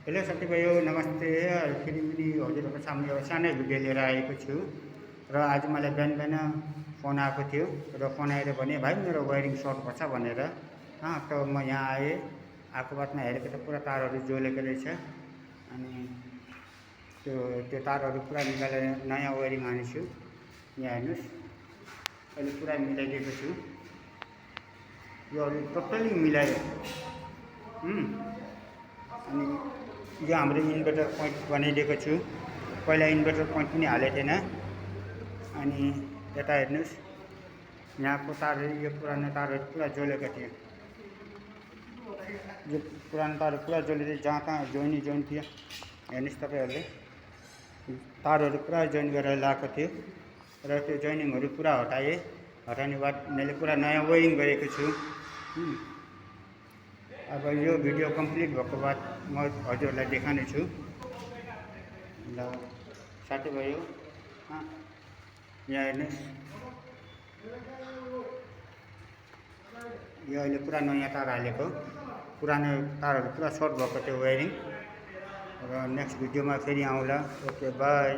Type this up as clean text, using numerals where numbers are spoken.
Hello साथीभाइयों नमस्ते। फेरि पनि हजुरहरूको सामने एउटा सानै भिडियो लिएर आएको छु र आज मलाई बिहान बिहान फोन आएको थियो र फोन आएर भने भाइ मेरो वायरिङ सर्ट पर्छ भनेर। त म यहाँ आएँ, आएको बादमा हेरेको त पुरा तारहरू जलेको रहेछ। अनि त्यो तारहरू पुरा निकालेर नयाँ वायरिङ हानेछु। यहाँ हेर्नुहोस्, अहिले पुरा मिलाइदिएको छु। यो अहिले टोटल्ली मिलायो। अनि यो हाम्रो इन्भर्टर पोइन्ट बनाइदिएको छु। पहिला इन्भर्टर पोइन्ट पनि हालेको थिएन। अनि यता हेर्नुहोस्, यहाँको तारहरू, यो पुरानो तारहरू पुरा जलेको थियो। यो पुरानो तारहरू पुरा जलेर जहाँ कहाँ जोइन थियो हेर्नुहोस् तपाईँहरूले, तारहरू पुरा जोइन गरेर लगाएको थियो र त्यो जोइनिङहरू पुरा हटाउने बाद मैले पुरा नयाँ वायरिङ गरेको छु। अब यो भिडियो कम्प्लिट भएको बाद म हजुरहरूलाई देखाउने छु। ल साथीभाइयों, यहाँ हेर्नुहोस्, यो अहिले पुरा नयाँ तार हालेको, पुरानो तारहरू पुरा सर्ट भएको थियो वायरिङ। र नेक्स्ट भिडियोमा फेरि आउँला। Okay by.